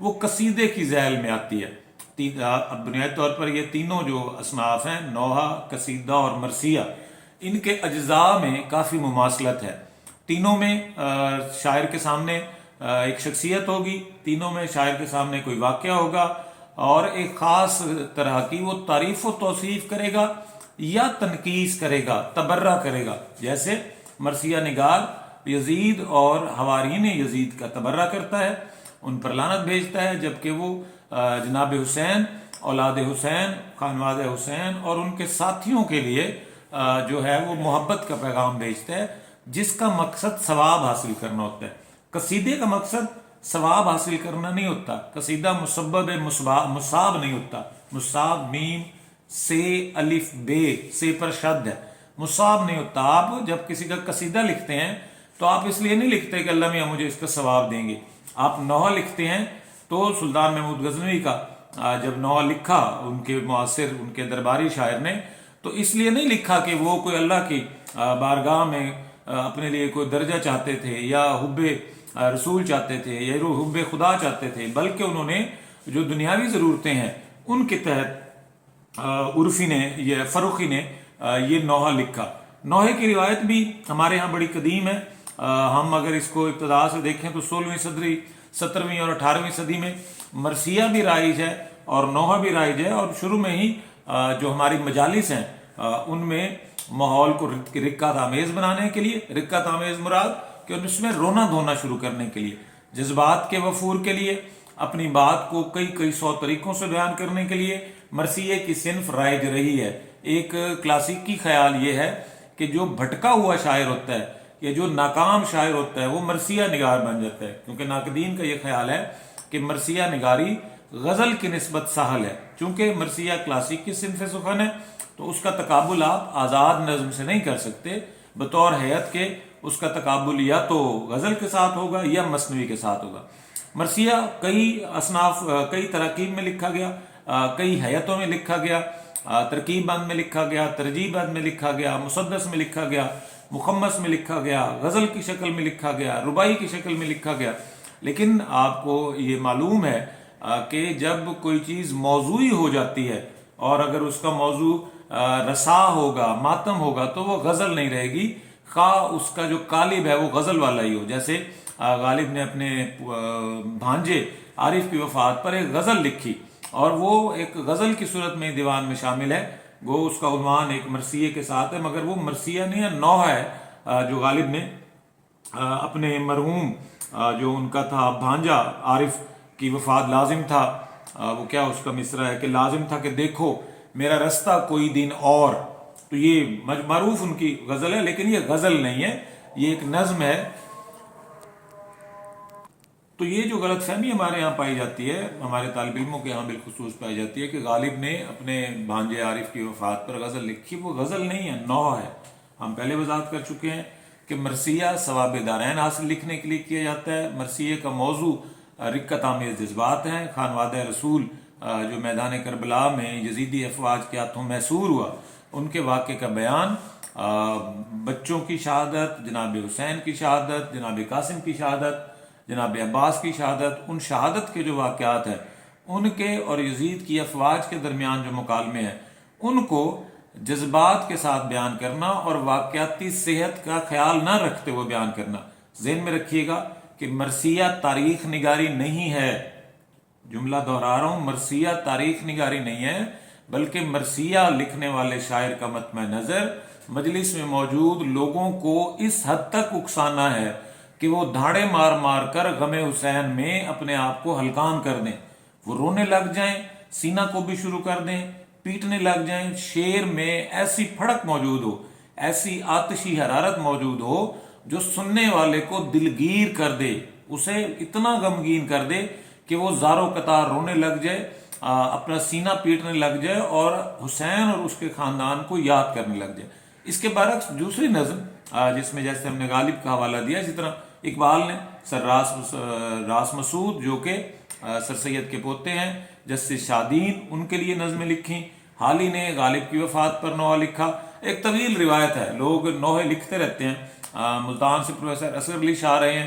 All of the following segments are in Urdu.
وہ قصیدے کی ذیل میں آتی ہے۔ بنیادی طور پر یہ تینوں جو اصناف ہیں، نوحہ، قصیدہ اور مرثیہ، ان کے اجزاء میں کافی مماثلت ہے۔ تینوں میں شاعر کے سامنے ایک شخصیت ہوگی، تینوں میں شاعر کے سامنے کوئی واقعہ ہوگا اور ایک خاص طرح کی وہ تعریف و توصیف کرے گا یا تنقیص کرے گا، تبرہ کرے گا۔ جیسے مرثیہ نگار یزید اور حوارین یزید کا تبرہ کرتا ہے، ان پر لعنت بھیجتا ہے، جبکہ وہ جناب حسین، اولاد حسین، خانواد حسین اور ان کے ساتھیوں کے لیے جو ہے وہ محبت کا پیغام بھیجتا ہے، جس کا مقصد ثواب حاصل کرنا ہوتا ہے۔ قصیدے کا مقصد ثواب حاصل کرنا نہیں ہوتا، قصیدہ مسبب مصاب نہیں ہوتا، مصاب میم سے الف بے سے پر شد ہے، مصاب نہیں ہوتا۔ آپ جب کسی کا قصیدہ لکھتے ہیں تو آپ اس لیے نہیں لکھتے کہ اللہ میاں مجھے اس کا ثواب دیں گے۔ آپ نوحہ لکھتے ہیں تو سلطان محمود غزنوی کا جب نوحہ لکھا ان کے معاصر، ان کے درباری شاعر نے، تو اس لیے نہیں لکھا کہ وہ کوئی اللہ کی بارگاہ میں اپنے لیے کوئی درجہ چاہتے تھے یا حب رسول چاہتے تھے یا حب خدا چاہتے تھے، بلکہ انہوں نے جو دنیاوی ضرورتیں ہیں ان کے تحت عرفی نے یا فروخی نے یہ نوحہ لکھا۔ نوحے کی روایت بھی ہمارے ہاں بڑی قدیم ہے۔ ہم اگر اس کو ابتدا سے دیکھیں تو 16ویں صدی، 17ویں اور 18ویں صدی میں مرثیہ بھی رائج ہے اور نوحہ بھی رائج ہے، اور شروع میں ہی جو ہماری مجالس ہیں ان میں ماحول کو رقت آمیز بنانے کے لیے، رقت آمیز مراد کہ اس میں رونا دھونا شروع کرنے کے لیے، جذبات کے وفور کے لیے، اپنی بات کو کئی سو طریقوں سے بیان کرنے کے لیے مرثیے کی صنف رائج رہی ہے۔ ایک کلاسیکی خیال یہ ہے کہ جو بھٹکا ہوا شاعر ہوتا ہے یا جو ناکام شاعر ہوتا ہے وہ مرثیہ نگار بن جاتا ہے، کیونکہ ناقدین کا یہ خیال ہے کہ مرثیہ نگاری غزل کی نسبت سہل ہے۔ چونکہ مرثیہ کلاسیکی صنف سخن ہے تو اس کا تقابل آپ آزاد نظم سے نہیں کر سکتے، بطور ہیئت کے اس کا تقابل یا تو غزل کے ساتھ ہوگا یا مثنوی کے ساتھ ہوگا۔ مرثیہ کئی اصناف، کئی تراکیب میں لکھا گیا، کئی ہیئتوں میں لکھا گیا، ترکیب بند میں لکھا گیا، ترجیب بند میں لکھا گیا، مسدس میں لکھا گیا، مخمس میں لکھا گیا، غزل کی شکل میں لکھا گیا، ربائی کی شکل میں لکھا گیا۔ لیکن آپ کو یہ معلوم ہے کہ جب کوئی چیز موضوعی ہو جاتی ہے اور اگر اس کا موضوع رسا ہوگا، ماتم ہوگا، تو وہ غزل نہیں رہے گی، خواہ اس کا جو قالب ہے وہ غزل والا ہی ہو۔ جیسے غالب نے اپنے بھانجے عارف کی وفات پر ایک غزل لکھی اور وہ ایک غزل کی صورت میں دیوان میں شامل ہے، گو اس کا عنوان ایک مرثیے کے ساتھ ہے، مگر وہ مرثیہ نہیں ہے، نوحہ ہے جو غالب نے اپنے مرحوم جو ان کا تھا بھانجا عارف کی وفات لازم تھا، وہ کیا اس کا مصرع ہے کہ لازم تھا کہ دیکھو میرا رستہ کوئی دن اور، تو یہ معروف ان کی غزل ہے، لیکن یہ غزل نہیں ہے، یہ ایک نظم ہے۔ تو یہ جو غلط فہمی ہمارے یہاں پائی جاتی ہے، ہمارے طالب علموں کے یہاں بالخصوص پائی جاتی ہے کہ غالب نے اپنے بھانجے عارف کی وفات پر غزل لکھی، وہ غزل نہیں ہے، نوحہ ہے۔ ہم پہلے وضاحت کر چکے ہیں کہ مرثیہ ثواب دارین حاصل لکھنے کے لیے کیا جاتا ہے۔ مرثیے کا موضوع رقت آمیز جذبات ہیں، خانواد رسول جو میدان کربلا میں یزیدی افواج کے ہاتھوں محصور ہوا، ان کے واقعے کا بیان، بچوں کی شہادت، جناب حسین کی شہادت، جناب قاسم کی شہادت، جناب عباس کی شہادت، ان شہادت کے جو واقعات ہیں ان کے اور یزید کی افواج کے درمیان جو مکالمے ہیں ان کو جذبات کے ساتھ بیان کرنا اور واقعاتی صحت کا خیال نہ رکھتے ہوئے بیان کرنا۔ ذہن میں رکھیے گا کہ مرثیہ تاریخ نگاری نہیں ہے، جملہ دہرا رہا ہوں، مرثیہ تاریخ نگاری نہیں ہے، بلکہ مرثیہ لکھنے والے شاعر کا مطمع نظر مجلس میں موجود لوگوں کو اس حد تک اکسانا ہے کہ وہ دھاڑے مار مار کر غم حسین میں اپنے آپ کو ہلکان کر دیں، وہ رونے لگ جائیں، سینہ کو بھی شروع کر دیں، پیٹنے لگ جائیں، شعر میں ایسی پھڑک موجود ہو، ایسی آتشی حرارت موجود ہو جو سننے والے کو دلگیر کر دے، اسے اتنا غمگین کر دے کہ وہ زاروں قطار رونے لگ جائے، اپنا سینہ پیٹنے لگ جائے اور حسین اور اس کے خاندان کو یاد کرنے لگ جائے۔ اس کے برعکس دوسری نظم جس میں جیسے ہم نے غالب کا حوالہ دیا، اسی طرح اقبال نے سر راس مسعود جو کہ سر سید کے پوتے ہیں، جسٹس شادین، ان کے لیے نظمیں لکھیں۔ حالی نے غالب کی وفات پر نوحہ لکھا۔ ایک طویل روایت ہے، لوگ نوحے لکھتے رہتے ہیں۔ ملتان سے پروفیسر اصغر علی شاہ رہے ہیں،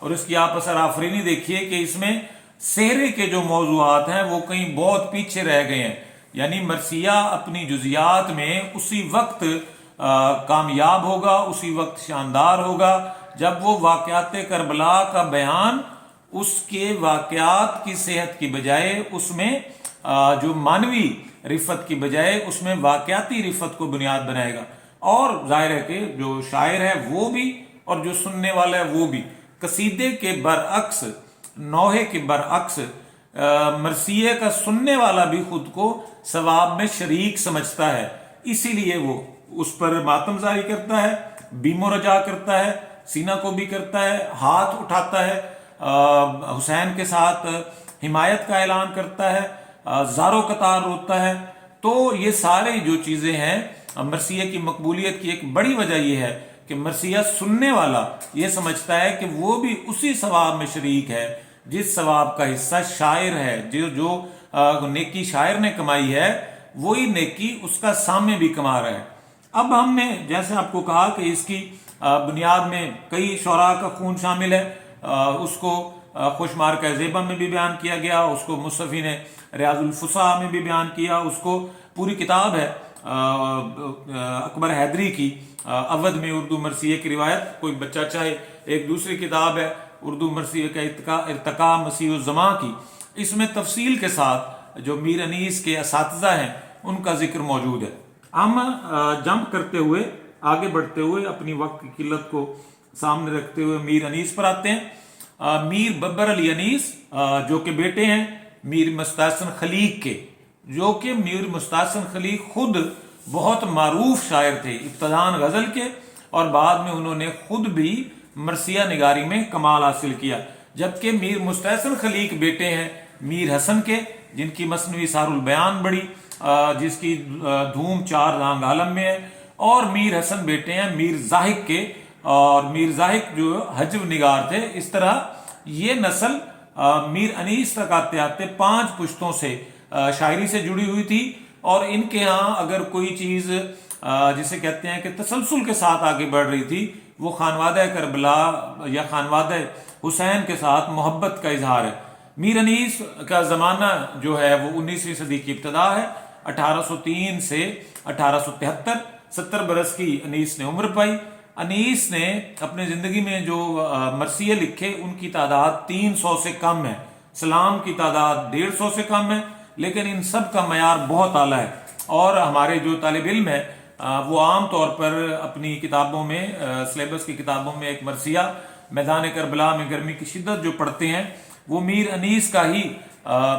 اور اس کی آپ اثر آفرینی دیکھیے کہ اس میں سحرے کے جو موضوعات ہیں وہ کہیں بہت پیچھے رہ گئے ہیں. یعنی مرثیہ اپنی جزیات میں اسی وقت کامیاب ہوگا، اسی وقت شاندار ہوگا جب وہ واقعات کربلا کا بیان اس کے واقعات کی صحت کی بجائے اس میں جو مانوی رفت کی بجائے اس میں واقعاتی رفت کو بنیاد بنائے گا. اور ظاہر ہے کہ جو شاعر ہے وہ بھی اور جو سننے والا ہے وہ بھی قصیدے کے برعکس، نوحے کے برعکس مرثیے کا سننے والا بھی خود کو ثواب میں شریک سمجھتا ہے. اسی لیے وہ اس پر ماتم جاری کرتا ہے، بیم و رجا کرتا ہے، سینہ کو بھی کرتا ہے، ہاتھ اٹھاتا ہے، حسین کے ساتھ حمایت کا اعلان کرتا ہے، زارو قطار روتا ہے. تو یہ سارے جو چیزیں ہیں مرثیے کی مقبولیت کی ایک بڑی وجہ یہ ہے کہ مرثیہ سننے والا یہ سمجھتا ہے کہ وہ بھی اسی ثواب میں شریک ہے جس ثواب کا حصہ شاعر ہے. جو نیکی شاعر نے کمائی ہے وہی نیکی اس کا سامنے بھی کما رہا ہے. اب ہم نے جیسے آپ کو کہا کہ اس کی بنیاد میں کئی شعراء کا خون شامل ہے. اس کو خوشمار کا زیبا میں بھی بیان کیا گیا، اس کو مصطفی نے ریاض الفصاح میں بھی بیان کیا، اس کو پوری کتاب ہے اکبر حیدری کی اودھ میں اردو مرثیے کی روایت. کوئی بچہ چاہے ایک دوسری کتاب ہے اردو مرثیے کا ارتقاء مسیح الزماں کی، اس میں تفصیل کے ساتھ جو میر انیس کے اساتذہ ہیں ان کا ذکر موجود ہے. ہم جمپ کرتے ہوئے آگے بڑھتے ہوئے اپنی وقت کی قلت کو سامنے رکھتے ہوئے میر انیس پر آتے ہیں. میر ببر علی انیس جو کہ بیٹے ہیں میر مستحسن خلیق کے، جو کہ میر مستحسن خلیق خود بہت معروف شاعر تھے، ابتداً غزل کے اور بعد میں انہوں نے خود بھی مرثیہ نگاری میں کمال حاصل کیا. جبکہ میر مستحسن خلیق بیٹے ہیں میر حسن کے، جن کی مثنوی سار البیان بڑی جس کی دھوم 4 رنگ عالم میں ہے، اور میر حسن بیٹے ہیں میر زاہد کے، اور میر زاہد جو حجو نگار تھے. اس طرح یہ نسل میر انیس تک آتے آتے 5 پشتوں سے شاعری سے جڑی ہوئی تھی. اور ان کے ہاں اگر کوئی چیز جسے کہتے ہیں کہ تسلسل کے ساتھ آگے بڑھ رہی تھی وہ خانوادہ کربلا یا خانوادہ حسین کے ساتھ محبت کا اظہار ہے. میر انیس کا زمانہ جو ہے وہ 19ویں صدی کی ابتدا ہے، 1803 سے 1873. 70 برس کی انیس نے عمر پائی. انیس نے اپنی زندگی میں جو مرثیے لکھے ان کی تعداد 300 سے کم ہے، سلام کی تعداد 150 سے کم ہے، لیکن ان سب کا معیار بہت اعلیٰ ہے. اور ہمارے جو طالب علم ہے وہ عام طور پر اپنی کتابوں میں سلیبس کی کتابوں میں ایک مرثیہ میدان کربلا میں گرمی کی شدت جو پڑھتے ہیں وہ میر انیس کا ہی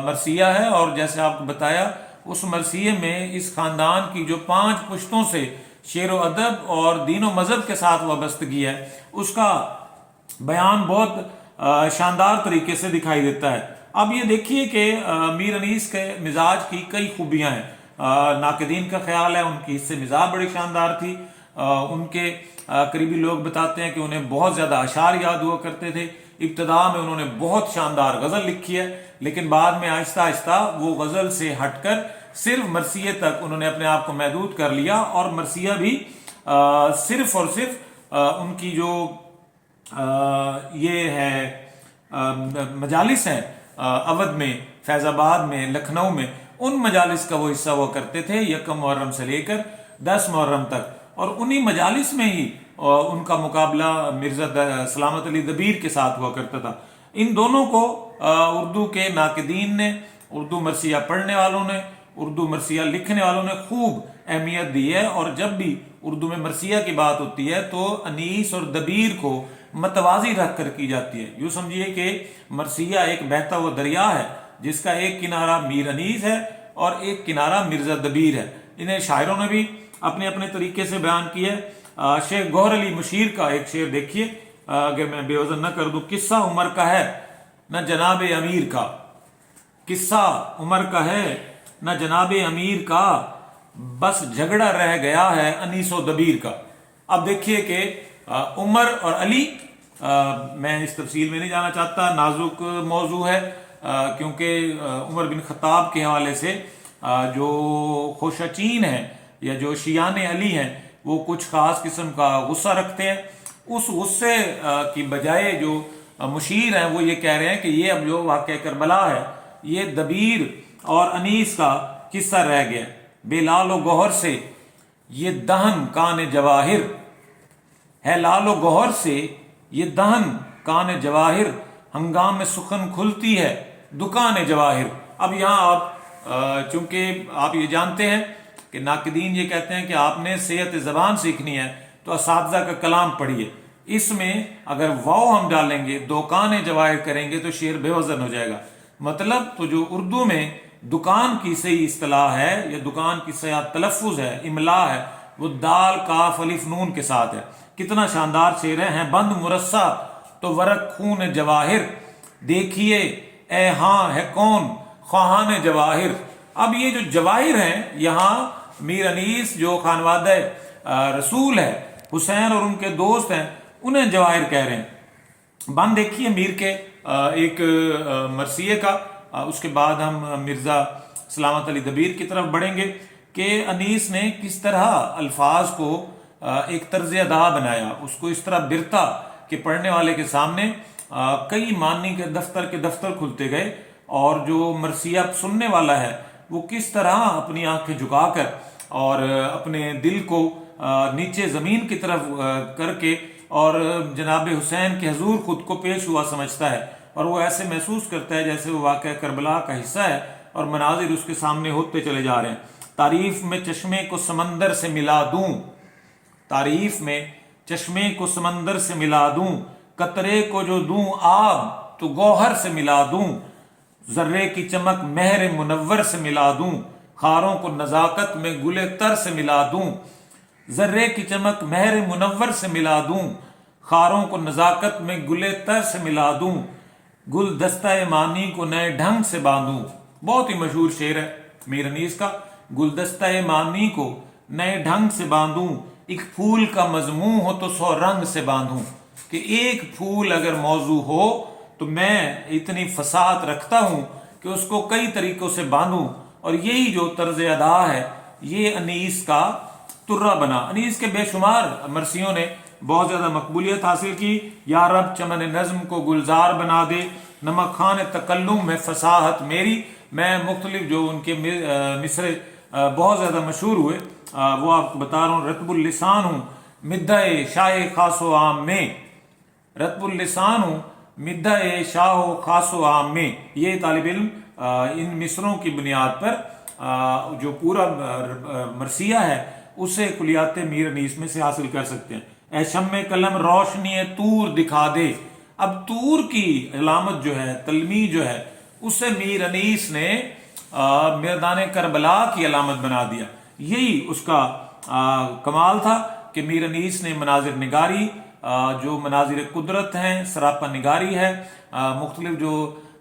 مرثیہ ہے. اور جیسے آپ کو بتایا اس مرثیے میں اس خاندان کی جو 5 پشتوں سے شعر و ادب اور دین و مذہب کے ساتھ وابستگی ہے اس کا بیان بہت شاندار طریقے سے دکھائی دیتا ہے. اب یہ دیکھیے کہ میر انیس کے مزاج کی کئی خوبیاں ہیں. ناقدین کا خیال ہے ان کی اس سے مزاج بڑی شاندار تھی. ان کے قریبی لوگ بتاتے ہیں کہ انہیں بہت زیادہ اشعار یاد ہوا کرتے تھے. ابتدا میں انہوں نے بہت شاندار غزل لکھی ہے، لیکن بعد میں آہستہ آہستہ وہ غزل سے ہٹ کر صرف مرثیے تک انہوں نے اپنے آپ کو محدود کر لیا. اور مرثیہ بھی صرف اور صرف ان کی جو یہ ہے مجالس ہیں اودھ میں، فیض آباد میں، لکھنؤ میں، ان مجالس کا وہ حصہ ہوا کرتے تھے 1 محرم سے لے کر 10 محرم تک. اور انہی مجالس میں ہی ان کا مقابلہ مرزا سلامت علی دبیر کے ساتھ ہوا کرتا تھا. ان دونوں کو اردو کے ناقدین نے، اردو مرثیہ پڑھنے والوں نے، اردو مرثیہ لکھنے والوں نے خوب اہمیت دی ہے. اور جب بھی اردو میں مرثیہ کی بات ہوتی ہے تو انیس اور دبیر کو متوازی رکھ کر کی جاتی ہے. یوں سمجھیے کہ مرثیہ ایک بہتا ہوا دریا ہے جس کا ایک کنارہ میر انیس ہے اور ایک کنارہ مرزا دبیر ہے. انہیں شاعروں نے بھی اپنے اپنے طریقے سے بیان کیا ہے. شیخ گوہر علی مشیر کا ایک شعر دیکھیے، اگر میں بے وزن نہ کر دوں. قصہ عمر کا ہے نہ جناب امیر کا، قصہ عمر کا ہے نہ جناب امیر کا، بس جھگڑا رہ گیا ہے انیس و دبیر کا. اب دیکھیے کہ عمر اور علی، میں اس تفصیل میں نہیں جانا چاہتا، نازک موضوع ہے کیونکہ عمر بن خطاب کے حوالے سے جو خوشچین ہیں یا جو شیعان علی ہیں وہ کچھ خاص قسم کا غصہ رکھتے ہیں. اس غصے کی بجائے جو مشیر ہیں وہ یہ کہہ رہے ہیں کہ یہ اب جو واقعہ کربلا ہے یہ دبیر اور انیس کا قصہ رہ گیا، بے لال و گوہر سے یہ دہن کان جواہر ہے، لال و گوہر سے یہ دہن کان جواہر، ہنگام میں سخن کھلتی ہے دکان جواہر۔ اب یہاں آپ چونکہ آپ یہ جانتے ہیں کہ ناقدین یہ کہتے ہیں کہ آپ نے صحت زبان سیکھنی ہے تو اساتذہ کا کلام پڑھیے، اس میں اگر واو ہم ڈالیں گے دکان جواہر کریں گے تو شعر بے وزن ہو جائے گا۔ مطلب تو جو اردو میں دکان کی صحیح اصطلاح ہے یا دکان کی صحیح تلفظ ہے، املا ہے، وہ دال کاف الف نون کے ساتھ ہے۔ کتنا شاندار شعر ہے بند مرصع تو ورق خون جواہر، دیکھیے اے ہاں ہے کون خواہان جواہر۔ اب یہ جو جواہر ہیں یہاں میر انیس جو خانوادہ رسول ہے، حسین اور ان کے دوست ہیں، انہیں جواہر کہہ رہے ہیں۔ بند دیکھیے میر کے ایک مرثیے کا، اس کے بعد ہم مرزا سلامت علی دبیر کی طرف بڑھیں گے کہ انیس نے کس طرح الفاظ کو ایک طرز ادا بنایا، اس کو اس طرح برتا کہ پڑھنے والے کے سامنے کئی معنی کے دفتر کھلتے گئے، اور جو مرثیہ سننے والا ہے وہ کس طرح اپنی آنکھیں جھکا کر اور اپنے دل کو نیچے زمین کی طرف کر کے اور جناب حسین کے حضور خود کو پیش ہوا سمجھتا ہے، اور وہ ایسے محسوس کرتا ہے جیسے وہ واقعہ کربلا کا حصہ ہے اور مناظر اس کے سامنے ہوتے چلے جا رہے ہیں۔ تعریف میں چشمے کو سمندر سے ملا دوں، تعریف میں چشمے کو سمندر سے ملا دوں، قطرے کو جو دوں آب تو گوہر سے ملا دوں، ذرے کی چمک مہر منور سے ملا دوں، خاروں کو نزاکت میں گل تر سے ملا دوں، ذرے کی چمک مہر منور سے ملا دوں، خاروں کو نزاکت میں گل تر سے ملا دوں، گل دستہ معنی کو نئے ڈھنگ سے باندھوں۔ بہت ہی مشہور شعر ہے میر انیس کا، گلدستہ معنی کو نئے ڈھنگ سے باندھوں، ایک پھول کا مضمون ہو تو 100 رنگ سے باندھوں، کہ ایک پھول اگر موضوع ہو تو میں اتنی فصاحت رکھتا ہوں کہ اس کو کئی طریقوں سے باندھوں، اور یہی جو طرز ادا ہے یہ انیس کا ترہ بنا۔ انیس کے بے شمار مرثیوں نے بہت زیادہ مقبولیت حاصل کی۔ یا رب چمن نظم کو گلزار بنا دے، نمک خان تکلم میں فصاحت میری۔ میں مختلف جو ان کے مصرے بہت زیادہ مشہور ہوئے وہ آپ کو بتا رہا ہوں۔ رتب اللسان ہوں مدعے شاہ خاص و عام میں، رتب اللسان ہوں مدعے شاہ و خاص و عام میں، یہ طالب علم ان مصروں کی بنیاد پر جو پورا مرثیہ ہے اسے کلیات میر انیس میں سے حاصل کر سکتے ہیں۔ اے شمع قلم روشنی طور دکھا دے، اب طور کی علامت جو ہے تلمی جو ہے اسے میر انیس نے میدان کربلا کی علامت بنا دیا۔ یہی اس کا کمال تھا کہ میر انیس نے مناظر نگاری، جو مناظر قدرت ہیں، سراپا نگاری ہے، مختلف جو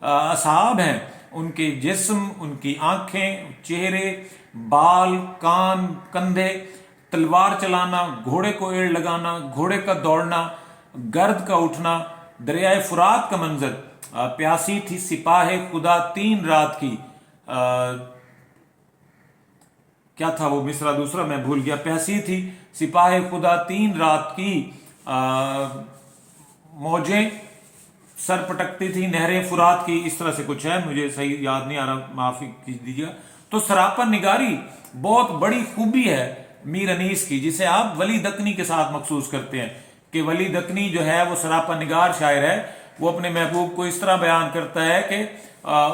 اصحاب ہیں ان کے جسم، ان کی آنکھیں، چہرے، بال، کان، کندھے، تلوار چلانا، گھوڑے کو ایڑ لگانا، گھوڑے کا دوڑنا، گرد کا اٹھنا، دریائے فرات کا منظر، پیاسی تھی سپاہ خدا 3 رات کی، کیا تھا وہ مصرع دوسرا میں بھول گیا، پیاسی تھی سپاہ خدا 3 رات کی، موجیں سر پٹکتی تھی نہر فرات کی، اس طرح سے کچھ ہے، مجھے صحیح یاد نہیں آ رہا، معافی کیجیے گا۔ تو سراپا نگاری بہت بڑی خوبی ہے میر انیس کی، جسے آپ ولی دکنی کے ساتھ مخصوص کرتے ہیں کہ ولی دکنی جو ہے وہ سراپا نگار شاعر ہے، وہ اپنے محبوب کو اس طرح بیان کرتا ہے کہ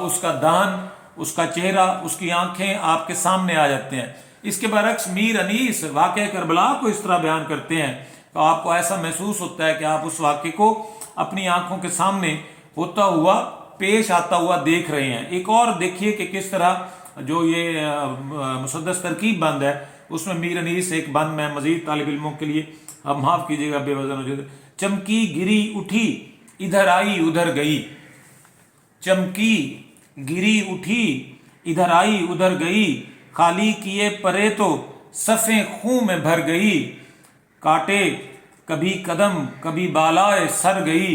اس کا دہن، اس کا چہرہ، اس کی آنکھیں آپ کے سامنے آ جاتے ہیں۔ اس کے برعکس میر انیس واقعہ کربلا کو اس طرح بیان کرتے ہیں تو آپ کو ایسا محسوس ہوتا ہے کہ آپ اس واقعے کو اپنی آنکھوں کے سامنے ہوتا ہوا، پیش آتا ہوا دیکھ رہے ہیں۔ ایک اور دیکھیے کہ کس طرح جو یہ مسدس ترکیب بند ہے اس میں میر انیس ایک بند میں مزید طالب علموں کے لیے، اب معاف کیجیے گا بے وزن ہو جائے، چمکی گری اٹھی ادھر آئی ادھر گئی، چمکی گری اٹھی ادھر آئی ادھر گئی، خالی کیے پرے تو صفیں خوں میں بھر گئی، کاٹے کبھی قدم کبھی بالائے سر گئی،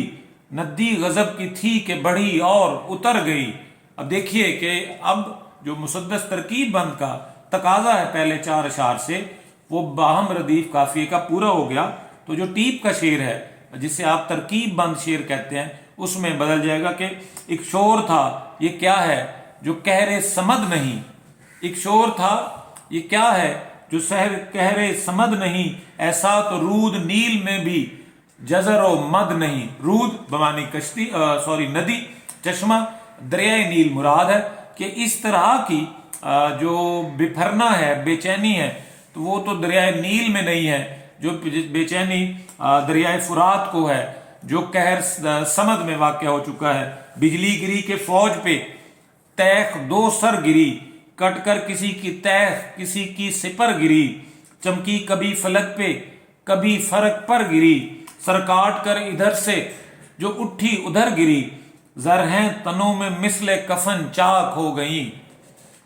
ندی غضب کی تھی کہ بڑھی اور اتر گئی۔ اب دیکھیے کہ اب جو مسدس ترکیب بند کا تقاضا ہے پہلے 4 اشعار سے وہ باہم ردیف قافیے کا پورا ہو گیا، تو جو ٹیپ کا شعر ہے جسے آپ ترکیب بند شعر کہتے ہیں اس میں بدل جائے گا کہ ایک شور تھا یہ کیا ہے جو کہر سمد نہیں، ایک شور تھا یہ کیا ہے جو کہر سمد نہیں، ایسا تو رود نیل میں بھی جزر و مد نہیں۔ رود بمانی کشتی ندی، چشمہ، دریائے نیل مراد ہے کہ اس طرح کی جو بپھرنا ہے، بے چینی ہے، تو وہ تو دریائے نیل میں نہیں ہے، جو بے چینی دریائے فرات کو ہے، جو قہر سمد میں واقع ہو چکا ہے۔ بجلی گری کے فوج پہ تیخ دو سر گری، کٹ کر کسی کی تیخ کسی کی سپر گری، چمکی کبھی فلک پہ کبھی فرق پر گری، سر کاٹ کر ادھر سے جو اٹھی ادھر گری، زرہیں تنوں میں مثل کفن چاک ہو گئیں،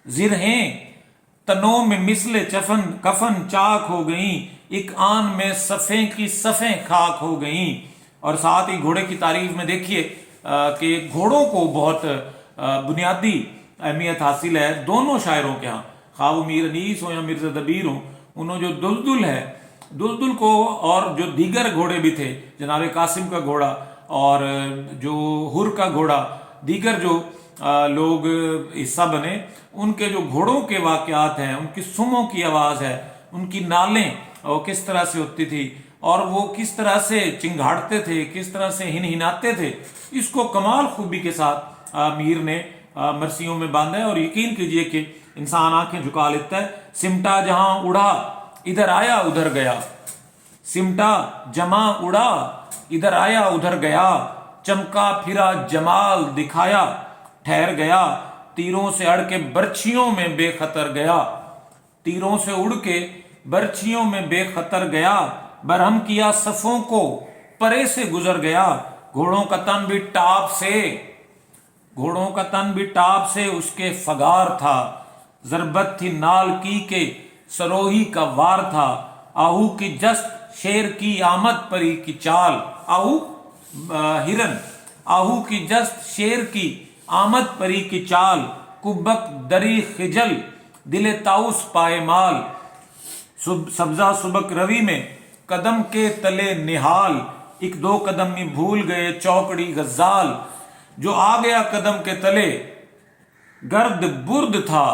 زرہیں تنوں میں مثل کفن چاک ہو گئیں، ایک آن میں صفیں کی صفیں خاک ہو گئیں۔ اور ساتھ ہی گھوڑے کی تعریف میں دیکھیے کہ گھوڑوں کو بہت بنیادی اہمیت حاصل ہے دونوں شاعروں کے ہاں، خواہ وہ میر انیس ہو یا مرزا دبیر ہوں۔ انہوں جو دلدل ہے، دلدل کو اور جو دیگر گھوڑے بھی تھے، جناب قاسم کا گھوڑا اور جو ہر کا گھوڑا، دیگر جو لوگ حصہ بنے، ان کے جو گھوڑوں کے واقعات ہیں، ان کی سموں کی آواز ہے، ان کی نالیں وہ کس طرح سے ہوتی تھی اور وہ کس طرح سے چنگھاڑتے تھے، کس طرح سے ہنہناتے تھے، اس کو کمال خوبی کے ساتھ میر نے مرثیوں میں باندھا ہے۔ اور یقین کیجئے کہ انسان آنکھیں جھکا لیتا ہے۔ سمٹا جہاں اڑا ادھر آیا ادھر گیا، سمٹا جماں اڑا ادھر آیا ادھر گیا، چمکا پھرا جمال دکھایا ٹھہر گیا، تیروں سے اڑ کے برچھیوں میں بے خطر گیا، تیروں سے اڑ کے برچھیوں میں بے خطر گیا، برہم کیا صفوں کو پرے سے گزر گیا، گھوڑوں کا تن بھی ٹاپ سے، گھوڑوں کا تن بھی ٹاپ سے اس کے فگار تھا، ضربت تھی نال کی کے سروہی کا وار تھا، آہو کی جست شیر کی آمد پری کی چال، آہو ہرن، آہو کی جست شیر کی آمد پری کی چال، کبک دری خجل دل تاؤس پائے مال، سبزہ سبک روی میں قدم کے تلے نہال، ایک دو قدم میں بھول گئے چوکڑی غزال، جو آ گیا قدم کے تلے گرد برد تھا،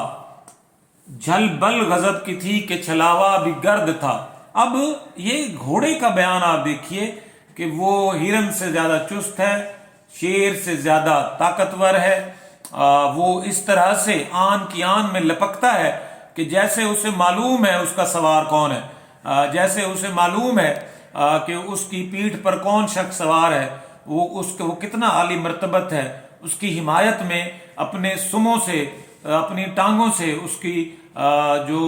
جھل بل غضب کی تھی کہ چھلاوا بھی گرد تھا۔ اب یہ گھوڑے کا بیان آپ دیکھیے کہ وہ ہرن سے زیادہ چست ہے، شیر سے زیادہ طاقتور ہے، وہ اس طرح سے آن کی آن میں لپکتا ہے کہ جیسے اسے معلوم ہے اس کا سوار کون ہے، جیسے اسے معلوم ہے کہ اس کی پیٹھ پر کون شخص سوار ہے، وہ کتنا عالی مرتبت ہے، اس کی حمایت میں اپنے سموں سے، اپنی ٹانگوں سے اس کی جو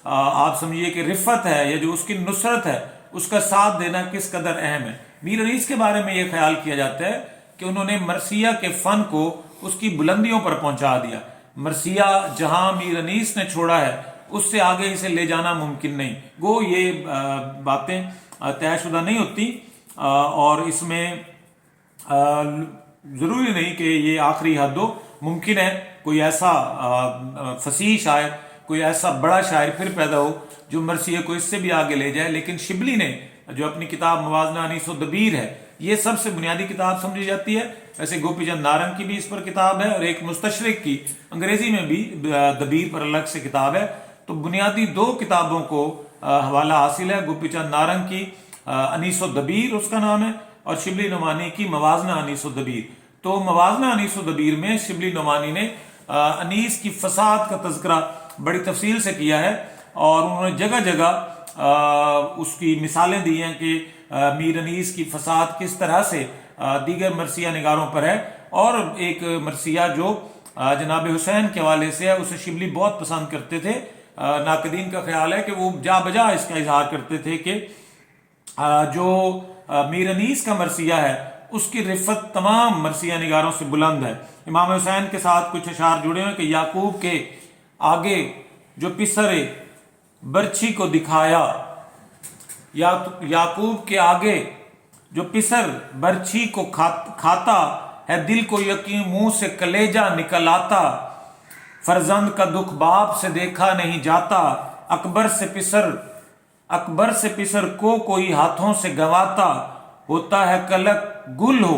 آپ سمجھیے کہ رفت ہے یا جو اس کی نصرت ہے، اس کا ساتھ دینا کس قدر اہم ہے۔ میر انیس کے بارے میں یہ خیال کیا جاتا ہے کہ انہوں نے مرثیہ کے فن کو اس کی بلندیوں پر پہنچا دیا۔ مرثیہ جہاں میر انیس نے چھوڑا ہے اس سے آگے اسے لے جانا ممکن نہیں، گو یہ باتیں طے شدہ نہیں ہوتی، اور اس میں ضروری نہیں کہ یہ آخری حد ہو، ممکن ہے کوئی ایسا فصیح شاعر، کوئی ایسا بڑا شاعر پھر پیدا ہو جو مرثیہ کو اس سے بھی آگے لے جائے۔ لیکن شبلی نے جو اپنی کتاب موازنہ انیس و دبیر ہے، یہ سب سے بنیادی کتاب سمجھی جاتی ہے۔ ویسے گوپی چند نارنگ کی بھی اس پر کتاب ہے، اور ایک مستشرق کی انگریزی میں بھی دبیر پر الگ سے کتاب ہے۔ تو بنیادی دو کتابوں کو حوالہ حاصل ہے، گوپی چند نارنگ کی انیس و دبیر اس کا نام ہے، اور شبلی نعمانی کی موازنہ انیس و دبیر۔ تو موازنہ انیس و دبیر میں شبلی نعمانی نے انیس کی فساد کا تذکرہ بڑی تفصیل سے کیا ہے، اور انہوں نے جگہ جگہ اس کی مثالیں دی ہیں کہ میر انیس کی فساد کس طرح سے دیگر مرثیہ نگاروں پر ہے۔ اور ایک مرثیہ جو جناب حسین کے حوالے سے ہے، اسے شبلی بہت پسند کرتے تھے۔ ناقدین کا خیال ہے کہ وہ جا بجا اس کا اظہار کرتے تھے کہ جو میر انیس کا مرثیہ ہے اس کی رفت تمام مرثیہ نگاروں سے بلند ہے۔ امام حسین کے ساتھ کچھ اشعار جڑے ہیں کہ یعقوب کے آگے جو پسرے برچھی کو دکھایا، یعقوب کے آگے جو پسر برچھی کو کھاتا ہے، دل کو یقین منہ سے کلیجہ نکل آتا، فرزند کا دکھ باپ سے دیکھا نہیں جاتا، اکبر سے پسر کو کوئی ہاتھوں سے گواتا، ہوتا ہے کلک گل ہو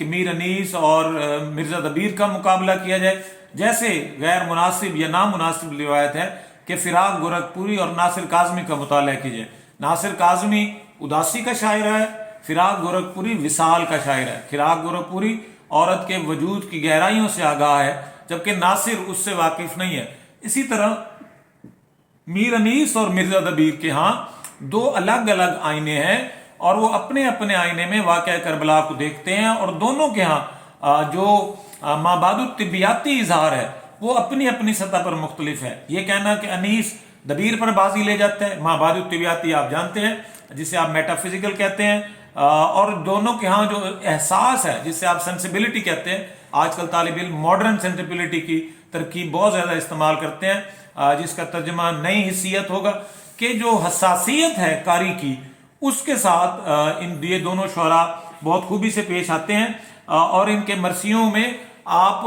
کہ میر انیس اور مرزا دبیر کا مقابلہ کیا جائے، جیسے غیر مناسب یا نامناسب روایت ہے کہ فراق گورکھپوری اور ناصر کاظمی کا مطالعہ کیا جائے۔ ناصر کاظمی اداسی کا شاعر ہے، فراق گورکھپوری وصال کا شاعر ہے۔ فراق گورکھپوری عورت کے وجود کی گہرائیوں سے آگاہ ہے، جبکہ ناصر اس سے واقف نہیں ہے۔ اسی طرح میر انیس اور مرزا دبیر کے ہاں دو الگ الگ آئینے ہیں، اور وہ اپنے اپنے آئینے میں واقعہ کربلا کو دیکھتے ہیں، اور دونوں کے ہاں جو مابعد الطبیاتی اظہار ہے وہ اپنی اپنی سطح پر مختلف ہے۔ یہ کہنا کہ انیس دبیر پر بازی لے جاتا ہے، مابعد الطبیاتی آپ جانتے ہیں جسے آپ میٹا فزیکل کہتے ہیں، اور دونوں کے ہاں جو احساس ہے جسے آپ سینسیبلٹی کہتے ہیں، آج کل طالب علم ماڈرن سینسیبلٹی کی ترکیب بہت زیادہ استعمال کرتے ہیں، جس کا ترجمہ نئی حیثیت ہوگا کہ جو حساسیت ہے قاری کی، اس کے ساتھ یہ دونوں شعراء بہت خوبی سے پیش آتے ہیں، اور ان کے مرثیوں میں آپ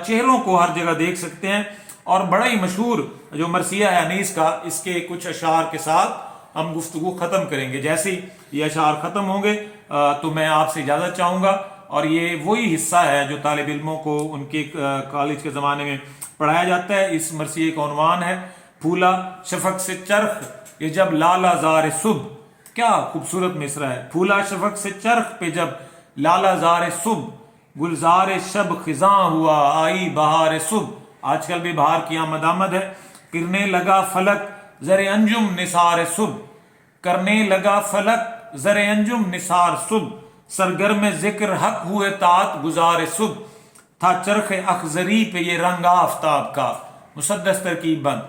چہروں کو ہر جگہ دیکھ سکتے ہیں۔ اور بڑا ہی مشہور جو مرثیہ ہے انیس کا، اس کے کچھ اشعار کے ساتھ ہم گفتگو ختم کریں گے۔ جیسے یہ اشعار ختم ہوں گے تو میں آپ سے اجازت چاہوں گا، اور یہ وہی حصہ ہے جو طالب علموں کو ان کے کالج کے زمانے میں پڑھایا جاتا ہے۔ اس مرثیے کا عنوان ہے پھولا شفق سے چرخ یہ جب لالا زار صبح۔ کیا خوبصورت مصرع ہے، پھولا شفق سے چرخ پہ جب لالا زار صبح، گلزار شب خزاں ہوا آئی بہار صبح۔ آج کل بھی بہار کی آمد آمد ہے۔ کرنے لگا فلک زر انجم نثار صبح، کرنے لگا فلک زر انجم نثار صبح، سرگرم ذکر حق ہوئے طاعت گزار صبح، تھا چرخ اخضری پہ یہ رنگ آفتاب کا، مسدس ترکیب بند،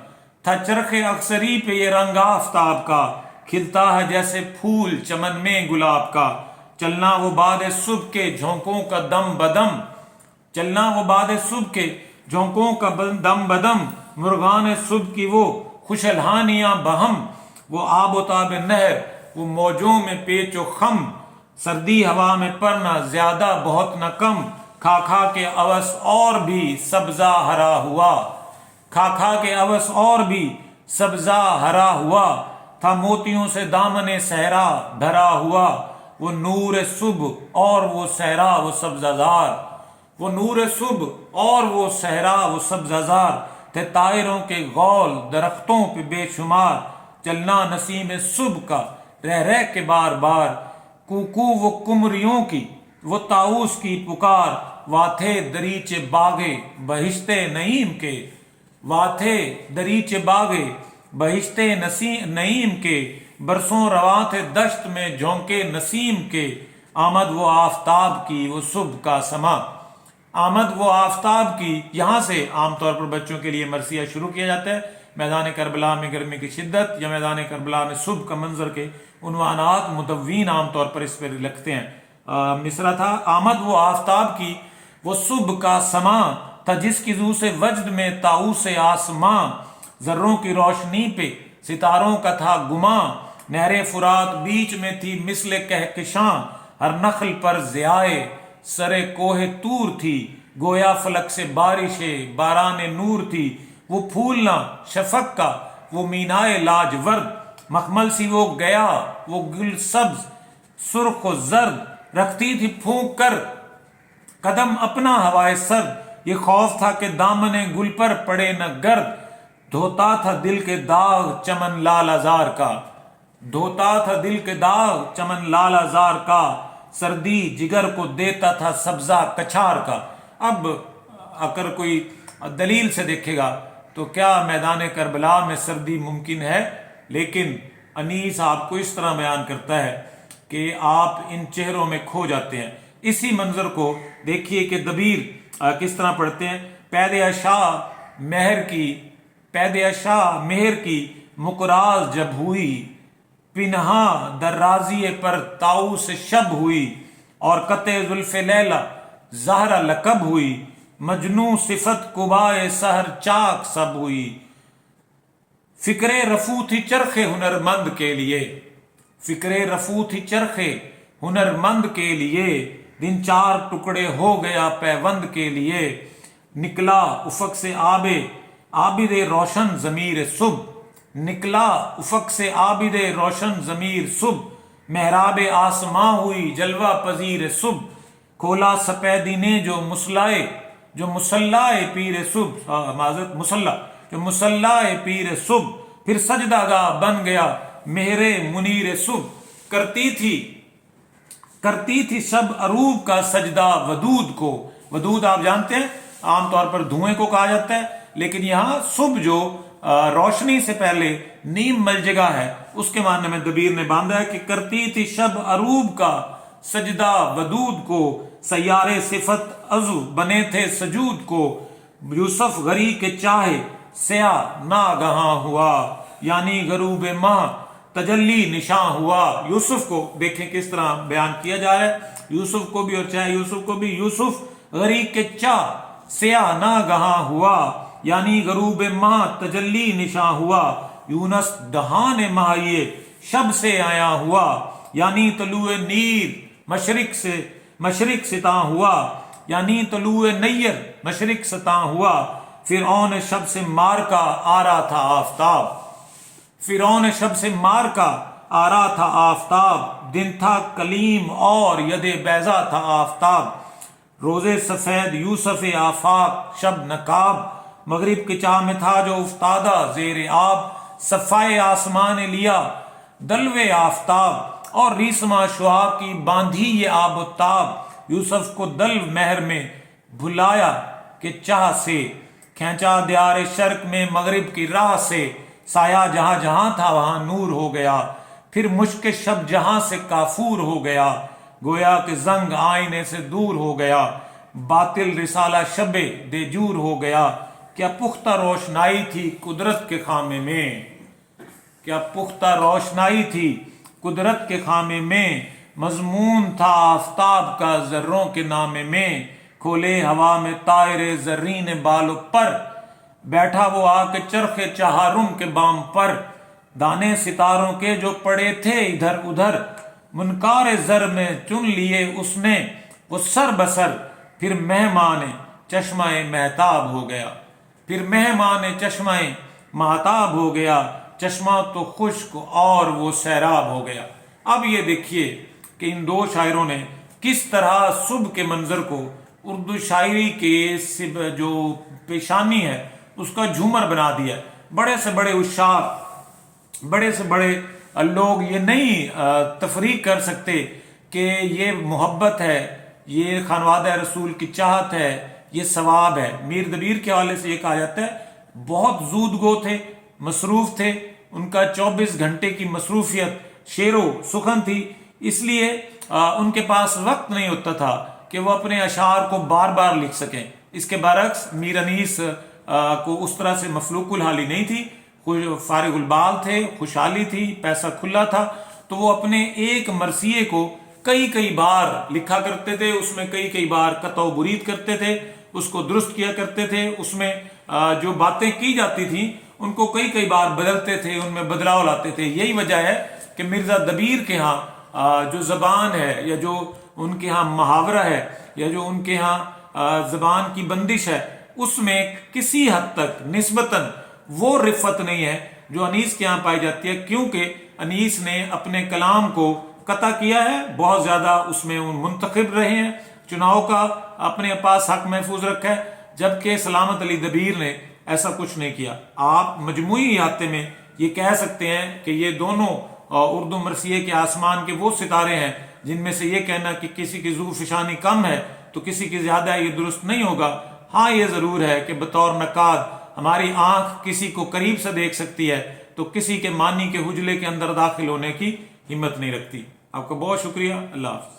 تھا چرخ اخضری پہ یہ رنگ آفتاب کا، کھلتا ہے جیسے پھول چمن میں گلاب کا، چلنا وہ باد صبح کے جھونکوں کا دم بدم، چلنا وہ باد صبح کے جھونکوں کا دم بدم، مرغان صبح کی وہ خوش الحانیاں بہم، وہ آب و تاب نہر وہ موجوں میں پیچ و خم، سردی ہوا میں پڑنا زیادہ بہت نہ کم، کھا کھا کے اوس اور بھی سبزہ ہرا ہوا، کھا کھا کے اوس اور بھی سبزہ ہرا ہوا، تھا موتیوں سے دامن صحرا بھرا ہوا، وہ نور صبح اور وہ صحرا وہ سبزہ زار، وہ نور صبح اور وہ صحرا وہ سبزہ زار، تھے طائروں کے غول درختوں پہ بے شمار، چلنا نسیم صبح کا رہ رہ کے بار بار، کوکو وہ کمریوں کی وہ طاؤس کی پکار، واتھے دریچے باغے بہشتے نعیم کے، واتھے دریچے باغے بہشتے نعیم کے، برسوں رواں تھے دشت میں جھونکے نسیم کے، آمد وہ آفتاب کی وہ صبح کا سما، آمد وہ آفتاب کی۔ یہاں سے عام طور پر بچوں کے لیے مرثیہ شروع کیا جاتا ہے۔ میدان کربلا میں گرمی کی شدت یا میدان کربلا میں صبح کا منظر کے عنوانات مدون عام طور پر اس پر لکھتے ہیں۔ مصرع تھا آمد وہ آفتاب کی وہ صبح کا سما، تھا جس کی ذو سے وجد میں طاؤس آسماں، ذروں کی روشنی پہ ستاروں کا تھا گماں، نہر فرات بیچ میں تھی مثل کہکشاں، ہر نخل پر ضیائے سرے کوہ طور تھی، گویا فلک سے بارش باران نور تھی، وہ پھولنا شفق کا وہ مینائے لاجورد، مخمل سی وہ گیا وہ گل سبز سرخ و زرد، رکھتی تھی پھونک کر قدم اپنا ہوائے سرد، یہ خوف تھا کہ دامن گل پر پڑے نہ گرد، دھوتا تھا دل کے داغ چمن لال ازار کا، دھوتا تھا دل کے داغ چمن لال ازار کا، سردی جگر کو دیتا تھا سبزہ کچھار کا۔ اب اگر کوئی دلیل سے دیکھے گا تو کیا میدان کربلا میں سردی ممکن ہے؟ لیکن انیس آپ کو اس طرح بیان کرتا ہے کہ آپ ان چہروں میں کھو جاتے ہیں۔ اسی منظر کو دیکھیے کہ دبیر کس طرح پڑھتے ہیں، پید عشاء مہر کی، پید عشاء مہر کی مقراز جب ہوئی، پنہا درازی پر طاؤس شب ہوئی، اور قطع زلف لیلا زہرا لقب ہوئی، مجنوں صفت قبائے سحر چاک سب ہوئی، فکر رفو تھی چرخ ہنرمند کے لیے، فکر رفو تھی چرخ ہنرمند کے لیے، دن چار ٹکڑے ہو گیا پیوند کے لیے، نکلا افق سے عابد روشن ضمیر صبح، نکلا افق سے عابد روشن ضمیر صبح، محراب آسماں ہوئی جلوہ پذیر صبح، کھولا سپیدی نے جو مسلح پیر صبح، معذرت مسلح، جو مسلح پیر صبح، پھر سجدہ گاہ بن گیا مہر منیر صبح، کرتی تھی شب عروب کا سجدہ ودود کو۔ ودود آپ جانتے ہیں عام طور پر دھوئیں کو کہا جاتا ہے، لیکن یہاں صبح جو روشنی سے پہلے نیم مل جگہ ہے، اس کے معنی میں دبیر نے باندھا ہے کہ کرتی تھی شب عروب کا سجدہ ودود کو، سیارے صفت عضو بنے تھے سجود کو، یوسف غری کے چاہے سیاہ ناگہاں ہوا، یعنی غروب ماہ تجلی نشاں ہوا۔ یوسف کو دیکھیں کس طرح بیان کیا جا رہا ہے، یوسف کو بھی اور چاہے یوسف کو بھی، یوسف غری کے چاہ سیاہ ناگہاں ہوا، یعنی غروب ماہ تجلی نشاں ہوا، یونس دہان ماہیے شب سے آیا ہوا، یعنی طلوع نیر مشرق ستاں ہوا، یعنی طلوع نیر مشرق ستاں ہوا، فرعون شب سے مار کا آ رہا تھا آفتاب، فرعون شب سے مار کا آ رہا تھا آفتاب، دن تھا کلیم اور ید بیضا تھا آفتاب، روزے سفید یوسف آفاق شب نقاب، مغرب کی چاہ میں تھا جو افتادہ زیر آب، صفائے آسمان نے لیا دلو آفتاب، اور ریسما شعاع کی باندھی یہ آب و تاب، یوسف کو دلو مہر میں بھلایا کہ چاہ سے، کھینچا دیار شرق میں مغرب کی راہ سے، سایہ جہاں جہاں تھا وہاں نور ہو گیا، پھر مشک شب جہاں سے کافور ہو گیا، گویا کہ زنگ آئینے سے دور ہو گیا، باطل رسالہ شب دیجور ہو گیا، کیا پختہ روشنائی تھی قدرت کے خامے میں، کیا پختہ روشنائی تھی قدرت کے خامے میں، مضمون تھا آفتاب کا ذروں کے نامے میں، کھولے ہوا میں طائر زرین بالوں پر، بیٹھا وہ آ کے چرخ چہارم کے بام پر، دانے ستاروں کے جو پڑے تھے ادھر ادھر، منکار زر میں چن لیے اس نے وہ سر بسر، پھر مہمان چشمہ مہتاب ہو گیا، پھر مہمان چشمہ مہتاب ہو گیا، چشمہ تو خشک اور وہ سیراب ہو گیا۔ اب یہ دیکھیے کہ ان دو شاعروں نے کس طرح صبح کے منظر کو اردو شاعری کے جو پیشانی ہے اس کا جھومر بنا دیا۔ بڑے سے بڑے اشعار، بڑے سے بڑے لوگ یہ نہیں تفریق کر سکتے کہ یہ محبت ہے، یہ خانوادہ رسول کی چاہت ہے، یہ ثواب ہے۔ میر دبیر کے حوالے سے یہ کہا جاتا ہے بہت زود گو تھے، مصروف تھے، ان کا 24 گھنٹے کی مصروفیت شعر و سخن تھی، اس لیے ان کے پاس وقت نہیں ہوتا تھا کہ وہ اپنے اشعار کو بار بار لکھ سکیں۔ اس کے برعکس میر انیس کو اس طرح سے مفلوق الحالی نہیں تھی، فارغ البال تھے، خوشحالی تھی، پیسہ کھلا تھا، تو وہ اپنے ایک مرثیے کو کئی بار لکھا کرتے تھے، اس میں کئی بار قطع و برید کرتے تھے، اس کو درست کیا کرتے تھے، اس میں جو باتیں کی جاتی تھیں ان کو کئی بار بدلتے تھے، ان میں بدلاؤ لاتے تھے۔ یہی وجہ ہے کہ مرزا دبیر کے ہاں جو زبان ہے یا جو ان کے ہاں محاورہ ہے یا جو ان کے ہاں زبان کی بندش ہے، اس میں کسی حد تک نسبتاً وہ رفت نہیں ہے جو انیس کے ہاں پائی جاتی ہے، کیونکہ انیس نے اپنے کلام کو قطع کیا ہے، بہت زیادہ اس میں منتخب رہے ہیں، چناؤ کا اپنے پاس حق محفوظ رکھا ہے، جبکہ سلامت علی دبیر نے ایسا کچھ نہیں کیا۔ آپ مجموعی احاطے میں یہ کہہ سکتے ہیں کہ یہ دونوں اردو مرثیے کے آسمان کے وہ ستارے ہیں جن میں سے یہ کہنا کہ کسی کی ذو فشانی کم ہے تو کسی کی زیادہ ہے، یہ درست نہیں ہوگا۔ ہاں یہ ضرور ہے کہ بطور نقاد ہماری آنکھ کسی کو قریب سے دیکھ سکتی ہے تو کسی کے معنی کے حجلے کے اندر داخل ہونے کی ہمت نہیں رکھتی۔ آپ کا بہت شکریہ، اللہ حافظ۔